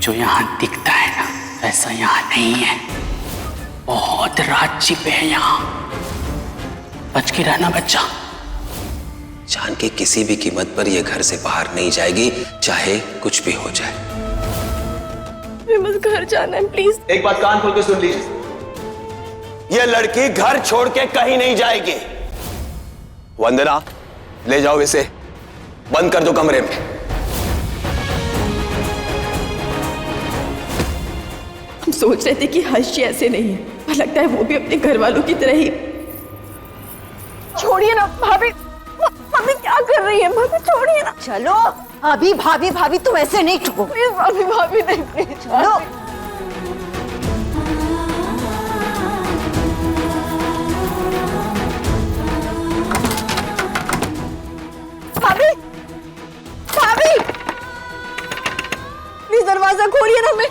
जो यहाँ दिखता है ना वैसा यहाँ नहीं है। बहुत रात छिपे है यहाँ। बच के रहना बच्चा। जानकी किसी भी कीमत पर यह घर से बाहर नहीं जाएगी, चाहे कुछ भी हो जाए। बस घर जाना है प्लीज। एक बात कान खोल के सुन लीजिए, यह लड़की घर छोड़ के कहीं नहीं जाएगी। वंदना, ले जाओ इसे, बंद कर दो कमरे में। हम सोच रहे थे कि हर्ष जी ऐसे नहीं है, पर लगता है वो भी अपने घर वालों की तरह ही। छोड़िए ना भाभी, भाभी क्या कर रही है? भाभी छोड़िए ना। चलो अभी भाभी भाभी तुम ऐसे नहीं ठुको। प्लीज भाभी, भाभी नहीं, चलो। भाभी, भाभी प्लीज दरवाजा खोलिए ना। मैं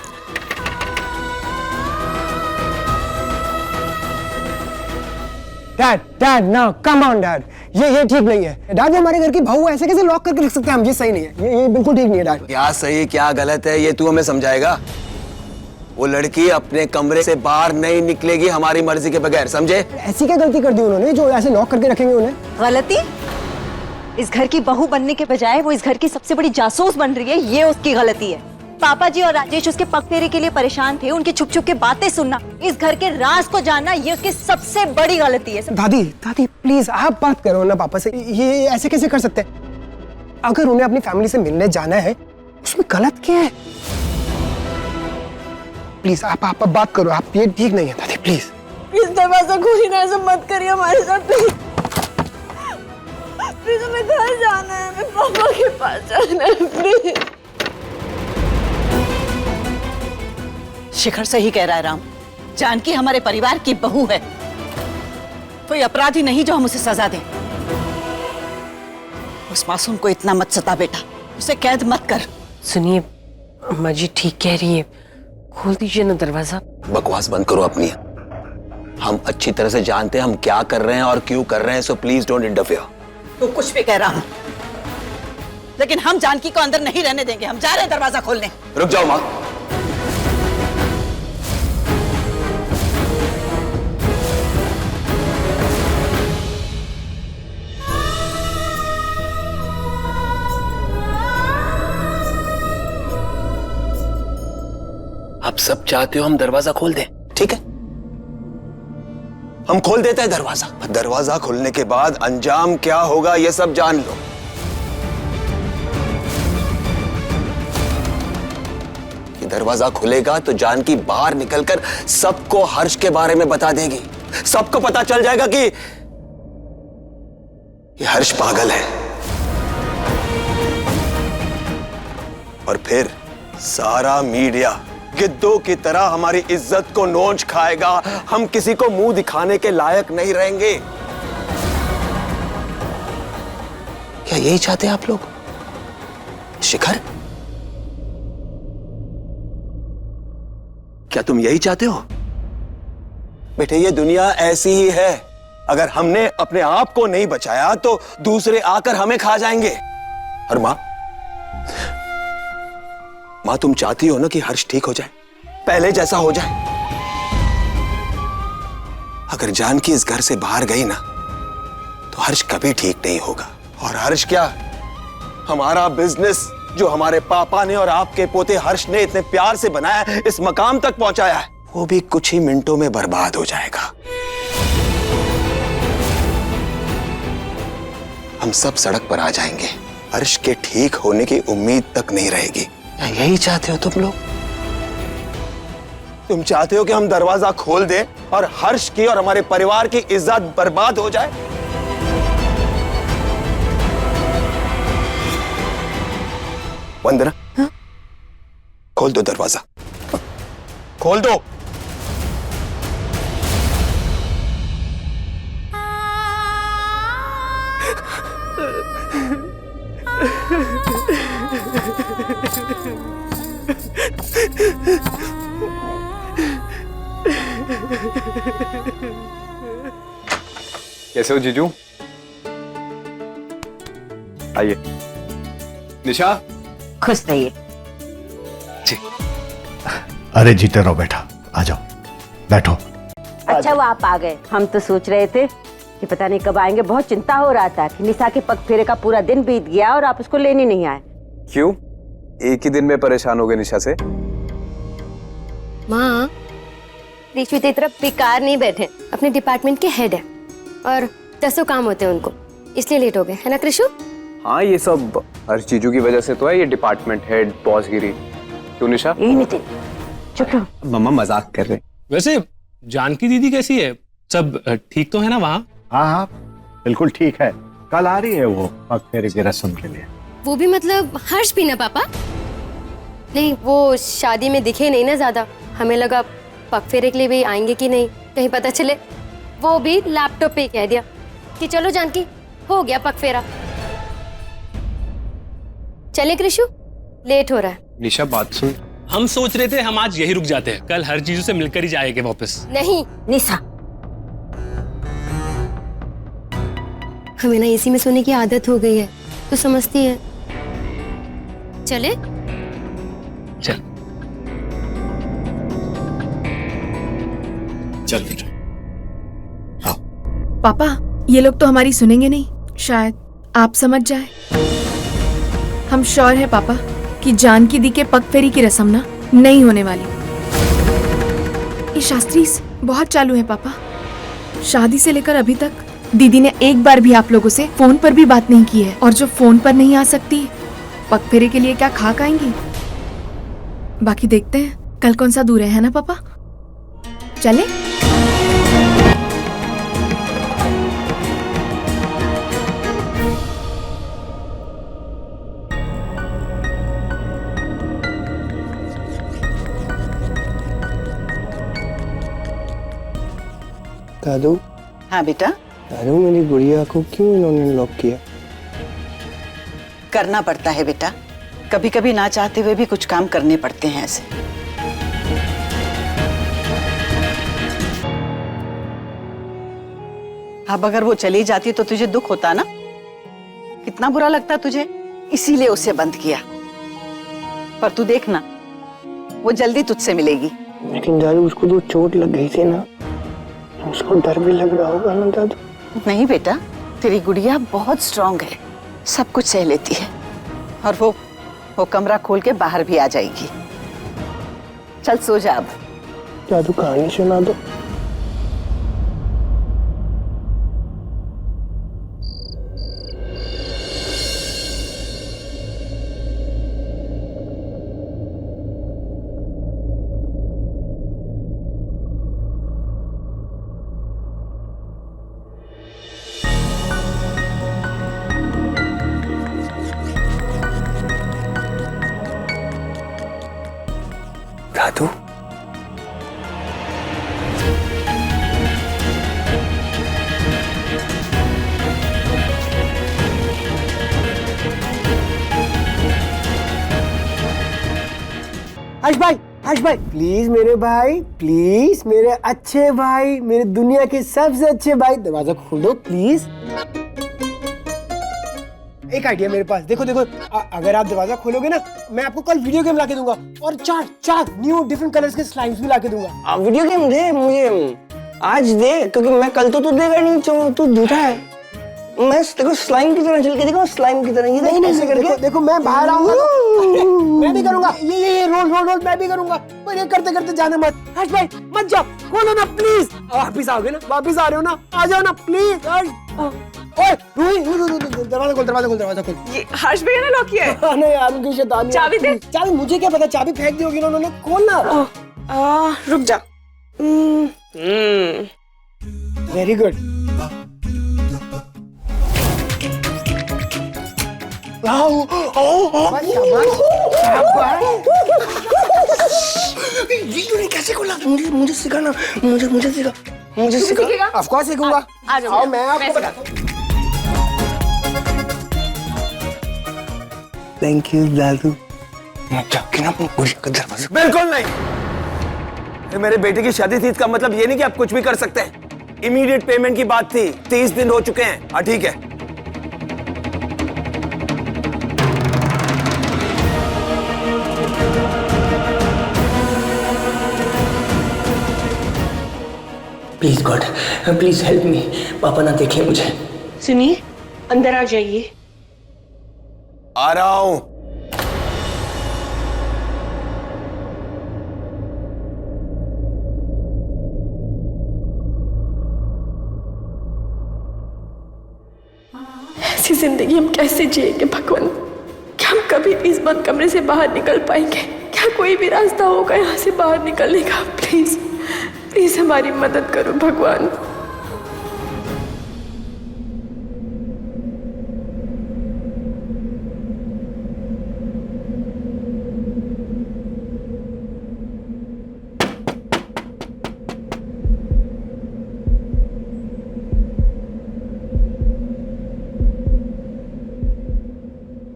dad no come on dad, ये ठीक नहीं है डैड। हमारे घर की बहू ऐसे कैसे लॉक करके रख सकते हैं हम? ये सही नहीं है, ये बिल्कुल ठीक नहीं है डैड। क्या सही क्या गलत है ये तू हमें समझाएगा। वो लड़की अपने कमरे से बाहर नहीं निकलेगी हमारी मर्जी के बगैर, समझे? ऐसी क्या गलती कर दी उन्होंने जो ऐसे लॉक करके रखेंगे उन्हें? गलती? इस घर की बहू बनने के बजाय वो इस घर की सबसे बड़ी जासूस बन रही है, ये उसकी गलती है। पापा जी और राजेश उसके पग फेरे के लिए परेशान थे, उनकी छुप छुप के बातें सुनना, इस घर के राज को जानना, ये उसकी सबसे बड़ी गलती है। दादी प्लीज आप बात करो ना पापा से। ये ऐसे कैसे कर सकते हैं? अगर उन्हें अपनी फैमिली से मिलने जाना है उसमें गलत क्या है? प्लीज आप बात करो, आप, ये ठीक नहीं है दादी प्लीज। प्लीज दरवाजा खोलिए ना, ऐसा मत करिए हमारे साथ प्लीज। प्लीज हमें घर जाना है, हमें पापा के पास जाना है प्लीज। शिखर सही कह रहा है राम, जानकी हमारे परिवार की बहू है, कोई अपराधी नहीं जो हम उसे सजा दें। उस मासूम को इतना मत सता बेटा, उसे कैद मत कर। सुनिए अम्मा जी ठीक कह रही है, खोल दीजिए ना दरवाजा। बकवास बंद करो अपनी। हम अच्छी तरह से जानते हैं हम क्या कर रहे हैं और क्यों कर रहे हैं, सो प्लीज डोंट इंटरफेयर। तू कुछ भी कह रहा हूं, लेकिन हम जानकी को अंदर नहीं रहने देंगे। हम जा रहे हैं दरवाजा खोलने। रुक जाओ माँ। आप सब चाहते हो हम दरवाजा खोल दें, ठीक है? हम खोल देते हैं दरवाजा। दरवाजा खोलने के बाद अंजाम क्या होगा ये सब जान लो। ये दरवाजा खुलेगा तो जानकी बाहर निकलकर सबको हर्ष के बारे में बता देगी। सबको पता चल जाएगा कि ये हर्ष पागल है। और फिर सारा मीडिया गिद्धों की तरह हमारी इज्जत को नोच खाएगा। हम किसी को मुंह दिखाने के लायक नहीं रहेंगे। क्या यही चाहते हैं आप लोग? शिखर, क्या तुम यही चाहते हो? बेटे ये दुनिया ऐसी ही है, अगर हमने अपने आप को नहीं बचाया तो दूसरे आकर हमें खा जाएंगे। और मां तुम चाहती हो ना कि हर्ष ठीक हो जाए, पहले जैसा हो जाए। अगर जानकी इस घर से बाहर गई ना तो हर्ष कभी ठीक नहीं होगा। और हर्ष क्या, हमारा बिजनेस जो हमारे पापा ने और आपके पोते हर्ष ने इतने प्यार से बनाया है, इस मकाम तक पहुंचाया है, वो भी कुछ ही मिनटों में बर्बाद हो जाएगा। हम सब सड़क पर आ जाएंगे, हर्ष के ठीक होने की उम्मीद तक नहीं रहेगी। यही चाहते हो तुम लोग? तुम चाहते हो कि हम दरवाजा खोल दें और हर्ष की और हमारे परिवार की इज्जत बर्बाद हो जाए? वंदना, खोल दो दरवाजा, खोल दो। कैसे हो जीजू? आइए। निशा, खुश रहिए। जी। अरे जीते रहो बेटा, आ जाओ बैठो। अच्छा वो आप आ गए। हम तो सोच रहे थे कि पता नहीं कब आएंगे। बहुत चिंता हो रहा था कि निशा के पग फेरे का पूरा दिन बीत गया और आप उसको लेने नहीं आए। क्यों? एक ही दिन में परेशान हो गए निशा से? माँ, ऋषि की तरफ बेकार नहीं बैठे, अपने डिपार्टमेंट के हेड है और 10 काम होते हैं उनको, इसलिए लेट हो गए, है ना कृषु? हाँ, ये सब हर चीजों की वजह से तो है, ये डिपार्टमेंट हेड बॉसगिरी। क्यों निशा? यही नितिन, चुप रहो। मम्मा मजाक कर रहे। वैसे जानकी दीदी कैसी है? सब ठीक तो है ना वहाँ? हाँ हाँ बिल्कुल ठीक है, कल आ रही है वो पग फेरे की रस्म के लिए। वो भी मतलब हर्ष भी ना पापा? नहीं, वो शादी में दिखे नहीं ना ज्यादा, हमें लगा पग फेरे के लिए भी आएंगे कि नहीं, कहीं पता चले वो भी लैपटॉप पे कह दिया कि चलो जानकी हो गया पग फेरा। चले कृषु, लेट हो रहा है। निशा बात सुन, हम सोच रहे थे हम आज यही रुक जाते हैं, कल हर चीजों से मिलकर ही जाएंगे वापस। नहीं निशा, हमें ना एसी में सोने की आदत हो गई है, तो समझती है। चले? चल चल बेटा। पापा, ये लोग तो हमारी सुनेंगे नहीं, शायद आप समझ जाए। हम श्योर है पापा कि जानकी दी के पग फेरी की रस्म ना नहीं होने वाली। ये शास्त्री बहुत चालू है पापा। शादी से लेकर अभी तक दीदी ने एक बार भी आप लोगों से फोन पर भी बात नहीं की है, और जो फोन पर नहीं आ सकती पग फेरे के लिए क्या खाक आएंगी? बाकी देखते हैं कल कौन सा दूर है ना पापा? चले? दादू। हाँ बेटा। दादू, मेरी गुड़िया को क्यों इन्होंने लॉक किया? करना पड़ता है बेटा, कभी कभी ना चाहते हुए भी कुछ काम करने पड़ते हैं ऐसे। अब अगर वो चली जाती तो तुझे दुख होता ना, कितना बुरा लगता तुझे, इसीलिए उसे बंद किया। पर तू देखना, वो जल्दी तुझसे मिलेगी। लेकिन दादू, उसको तो चोट लग गई थी ना, उसको डर भी लग रहा होगा ना दादू? नहीं बेटा, तेरी गुड़िया बहुत स्ट्रांग है, सब कुछ सह लेती है, और वो कमरा खोल के बाहर भी आ जाएगी। चल सो जा अब। दादू, कहानी सुना दो। दादू, हर्ष भाई प्लीज, मेरे भाई प्लीज, मेरे अच्छे भाई, मेरे दुनिया के सबसे अच्छे भाई, दरवाजा खोल दो प्लीज। एक आइडिया मेरे पास, देखो देखो, अगर आप दरवाजा खोलोगे ना, मैं आपको कल वीडियो गेम लाके दूंगा, और चार न्यू डिफरेंट कलर्स के स्लाइम्स भी लाके दूंगा। वीडियो गेम दे मुझे आज दे, क्योंकि मैं कल तो तू देगा नहीं, तू झूठा है। मैं देखो स्लाइम की तरह चल के देखो, स्लाइम की तरह ये नहीं करके देखो, मैं बाहर आऊंगा मैं भी करूंगा ये रोल मैं भी करूंगा, पर ये करते करते जाना मत। हर्ष भाई मत जाओ, खोलो ना प्लीज। वापिस आओगे ना, वापिस आ रहे हो ना, आ जाओ ना प्लीज। ओए दरवाजा खोल। ये हर्ष भैया ने लॉक किया है? नहीं यार, उनकी शैतानी। चाबी दे। चाबी मुझे क्या पता, चाबी फेंक दी होगी उन्होंने, खोलना। रुक जा। Very good. ये कैसे खोला? मुझे सिखाना, मुझे सिखा। ऑफ कोर्स सीखूंगा। आओ मैं आपको बताता हूँ। थैंक यू दादू। बिल्कुल नहीं, ये मेरे बेटे की शादी थी, इसका मतलब ये नहीं कि आप कुछ भी कर सकते हैं। इमीडिएट पेमेंट की बात थी, 30 दिन हो चुके हैं। हाँ ठीक है। Please God, please help me, पापा ना देख ले मुझे। सुनिए, अंदर आ जाइए। आ रहा हूं। ऐसी जिंदगी हम कैसे जिएंगे भगवान? क्या हम कभी भी इस बंद कमरे से बाहर निकल पाएंगे? क्या कोई भी रास्ता होगा यहाँ से बाहर निकलने का? प्लीज प्लीज हमारी मदद करो भगवान।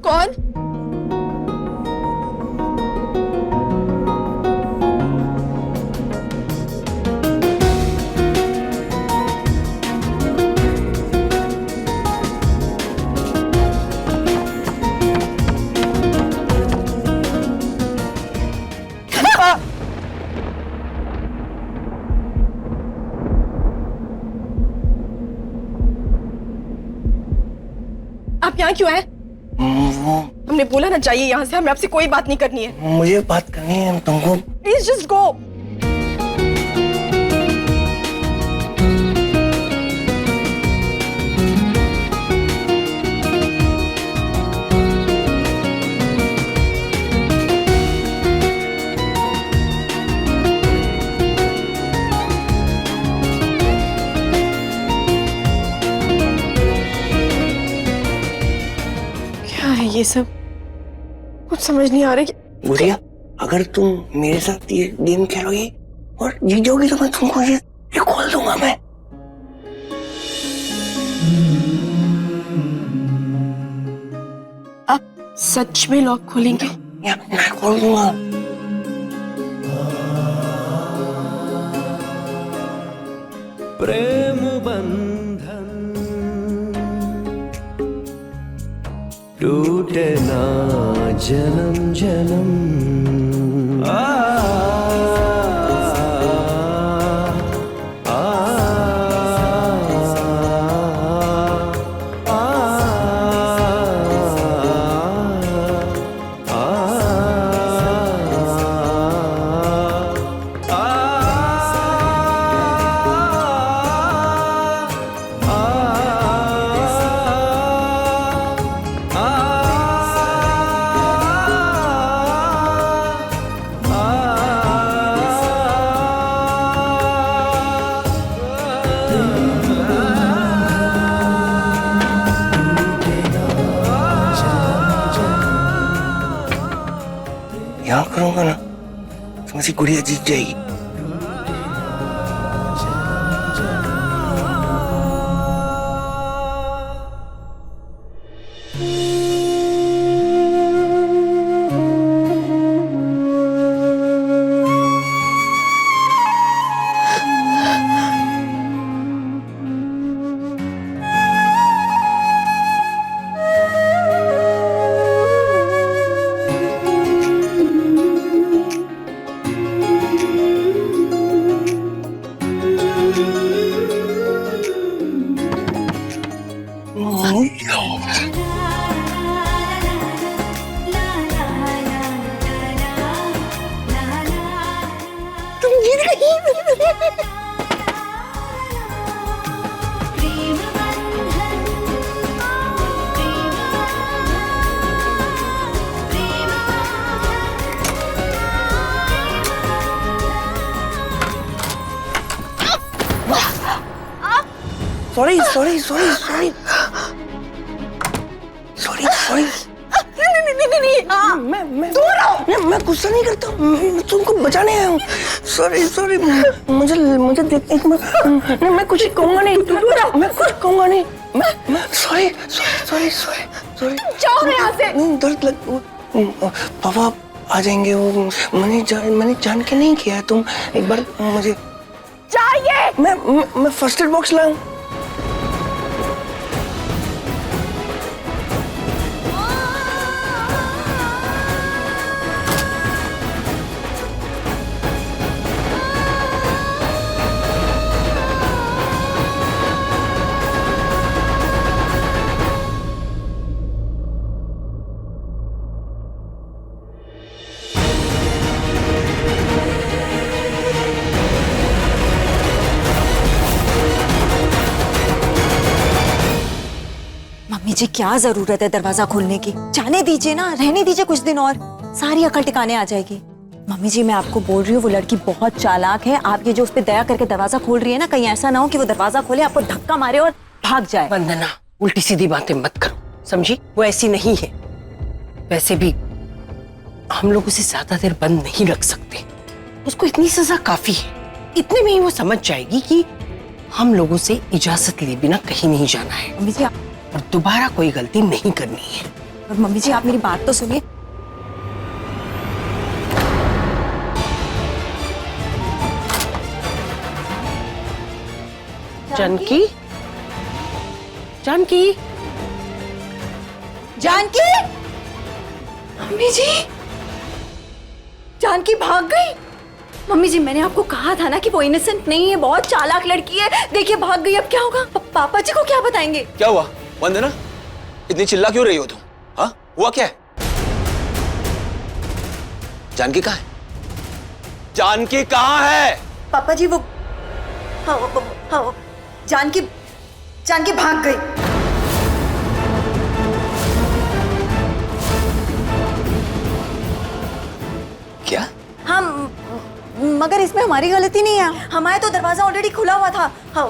कौन? आप यहाँ क्यों आए? हमने बोला ना जाइए यहाँ से, हमें आपसे कोई बात नहीं करनी है। मुझे बात करनी है तुमको। Please just go. क्या है ये सब? कुछ समझ नहीं आ रहा। गुड़िया, अगर तुम मेरे साथ ये गेम खेलोगी और जीत जाओगी तो मैं तुमको ये खोल दूंगा। मैं आप सच में लॉक खोलेंगे? मैं खोल दूंगा। प्रेम बंधन टूटे ना जन्म जन्म। यहाँ करूंगा ना तो मेरी गुड़िया जीत जाएगी। तुम जीत गई। Sorry sorry sorry sorry sorry sorry. मैं गुस्सा नहीं करता, मैं तुमको बचाने आया हूँ। सॉरी सॉरी, मुझे देख मैं कुछ कहूँगा नहीं। मैं कुछ कहूँगा नहीं। मैं सॉरी सॉरी सॉरी सॉरी। जाओ यहाँ से। दर्द लग। पापा आ जाएंगे। वो मैंने जान के नहीं किया। तुम एक बार मुझे जाइए। मैं फर्स्ट एड बॉक्स लाऊं। जी क्या जरूरत है दरवाजा खोलने की? जाने दीजिए ना, रहने दीजिए कुछ दिन और, सारी अकल टिकाने आ जाएगी। मम्मी जी मैं आपको बोल रही हूँ वो लड़की बहुत चालाक है। आप ये जो उस पर दया करके दरवाजा खोल रही है ना, कहीं ऐसा ना हो कि वो दरवाजा खोले, आपको धक्का मारे और भाग जाए। वंदना, उल्टी सीधी बातें मत करो, समझी? वो ऐसी नहीं है। वैसे भी हम लोग उसे ज्यादा देर बंद नहीं रख सकते। उसको इतनी सजा काफी है। इतने में ही वो समझ जाएगी कि हम लोगों से इजाजत लिए बिना कहीं नहीं जाना है। मम्मी जी और दोबारा कोई गलती नहीं करनी है। और मम्मी जी आप मेरी बात तो सुनिए। जानकी, जानकी, जानकी, मम्मी जी, जानकी भाग गई। मम्मी जी मैंने आपको कहा था ना कि वो इनोसेंट नहीं है, बहुत चालाक लड़की है। देखिए भाग गई, अब क्या होगा? पापा जी को क्या बताएंगे? क्या हुआ वंदना, इतनी चिल्ला क्यों रही हो तुम? हाँ हुआ क्या है? जानकी कहाँ है? जानकी कहाँ है? पापा जी वो हाँ, जानकी भाग गई। क्या? हाँ मगर इसमें हमारी गलती नहीं है। हमारे तो दरवाजा ऑलरेडी खुला हुआ था। हाँ,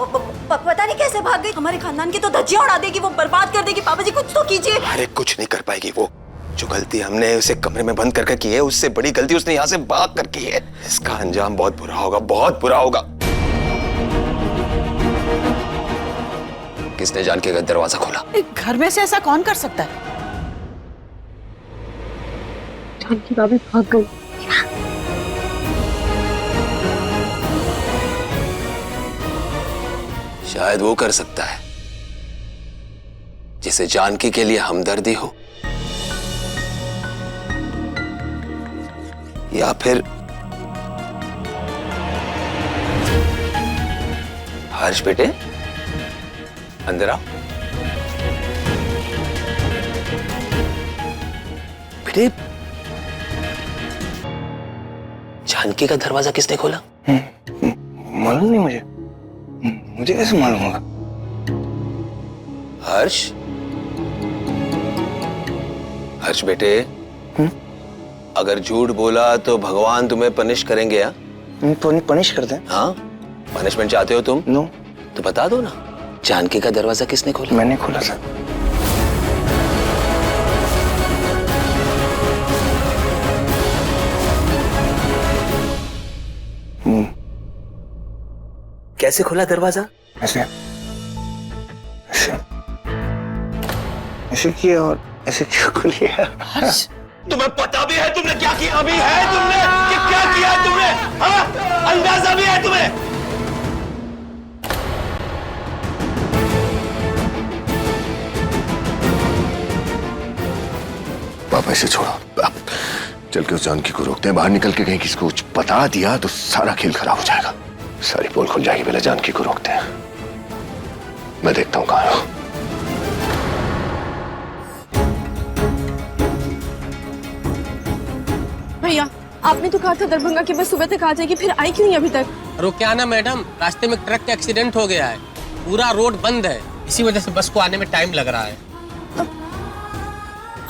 पता नहीं कैसे भाग गई। हमारे खानदान की तो धज्जियां उड़ा देगी, वो बर्बाद कर देगी। पापा जी कुछ तो कीजिए। अरे कुछ नहीं कर पाएगी वो। जो गलती हमने उसे कमरे में बंद करके की है, उससे बड़ी गलती उसने यहाँ से भाग कर की है। इसका अंजाम बहुत बुरा होगा, बहुत बुरा होगा। किसने जानकी का दरवाजा खोला? घर में से ऐसा कौन कर सकता है? जानकी भाभी भाग गई। शायद वो कर सकता है जिसे जानकी के लिए हमदर्दी हो, या फिर हर्ष बेटे अंदर आओ। बेटे जानकी का दरवाजा किसने खोला? मालूम नहीं मुझे। मुझे कैसे मालूम होगा? हर्ष, हर्ष बेटे, अगर झूठ बोला तो भगवान तुम्हें पनिश करेंगे। पनिश करते हैं? हाँ, पनिशमेंट चाहते हो तुम? नो। तो बता दो ना, जानकी का दरवाजा किसने खोला? मैंने खोला था। कैसे खोला दरवाजा? ऐसे ऐसे ऐसे किया और ऐसे क्यों खोलिया? तुम्हें पता भी है तुमने क्या किया? अभी है तुमने कि क्या किया है तुमने? हाँ? अंदाजा भी है तुम्हें? पापा इसे छोड़ो, आप चल के उस जानकी को रोकते हैं। बाहर निकल के कहीं किसी को कुछ बता दिया तो सारा खेल खराब हो जाएगा, सारी पोल खुल जाएगी। पहले जानकी को रोकते हैं। मैं देखता हूं कहां है। भैया आपने तो कहा था दरभंगा की बस सुबह तक आ जाएगी, फिर आई क्यों नहीं अभी तक? रुकिया ना मैडम, रास्ते में ट्रक का एक्सीडेंट हो गया है, पूरा रोड बंद है, इसी वजह से बस को आने में टाइम लग रहा है।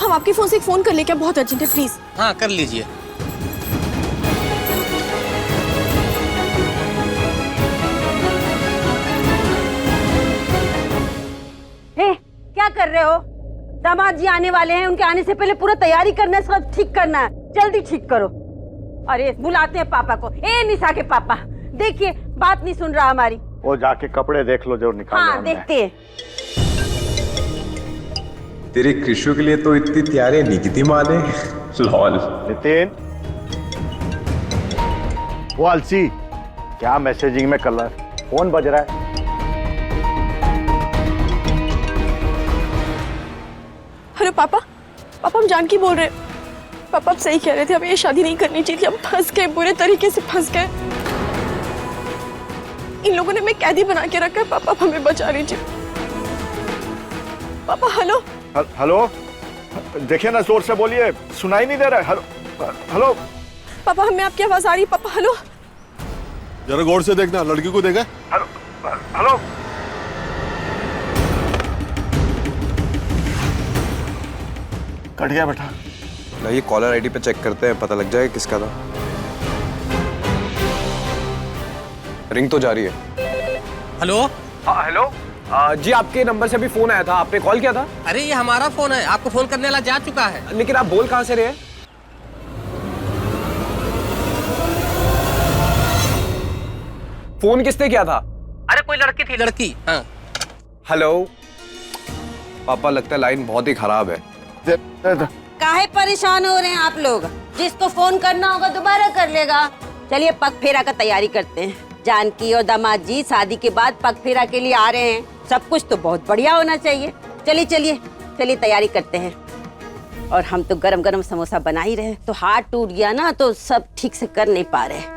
हम आपके फोन से एक फोन कर ले क्या? बहुत अर्जेंट है प्लीज। हाँ कर लीजिए। क्या कर रहे हो? दामाद जी आने वाले हैं, उनके आने से पहले पूरा तैयारी करना है, सब ठीक करना है, जल्दी ठीक करो। अरे बुलाते हैं पापा को। ए निशा के पापा, देखिए बात नहीं सुन रहा हमारी। वो जाके कपड़े देख लो जो निकाले। हाँ देखते हैं। तेरे कृष्ण के लिए तो इतनी तैयारी नहीं की थी माँ ने। लॉल। नितिन, वो अलसी क्या मैसेजिंग में कर रहा है? फोन बज रहा है। हेलो पापा, पापा हम जानकी बोल रहे हैं। पापा आप सही कह रहे थे, हमें ये शादी नहीं करनी चाहिए थी। हम फंस गए, बुरे तरीके से फंस गए। इन लोगों ने हमें कैदी बना के रखा है। पापा आप हमें बचा लीजिए। पापा हेलो। हेलो, देखिए ना, जोर से बोलिए, सुनाई नहीं दे रहा है। हेलो हेलो पापा हमें आपकी आवाज आ रही है। पापा हेलो। जरा गौर से देखना, लड़की को देखा? हेलो हेलो कट गया बेटा। ये कॉलर आईडी पे चेक करते हैं, पता लग जाएगा किसका था। रिंग तो जा रही है। हेलो। हेलो जी, आपके नंबर से अभी फोन आया था, आपने कॉल किया था? अरे ये हमारा फोन है, आपको फोन करने वाला जा चुका है। लेकिन आप बोल कहां से रहे हैं? फोन किसने किया था? अरे कोई लड़की थी, लड़की। हाँ। हेलो पापा, लगता है लाइन बहुत ही खराब है। काहे परेशान हो रहे हैं आप लोग? जिसको फोन करना होगा दोबारा कर लेगा। चलिए पग फेरा का तैयारी करते हैं। जानकी और दामाद जी शादी के बाद पग फेरा के लिए आ रहे हैं, सब कुछ तो बहुत बढ़िया होना चाहिए। चलिए चलिए चलिए तैयारी करते हैं। और हम तो गरम गरम समोसा बना ही रहे, तो हाथ टूट गया ना तो सब ठीक से कर नहीं पा रहे।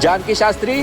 जानकी शास्त्री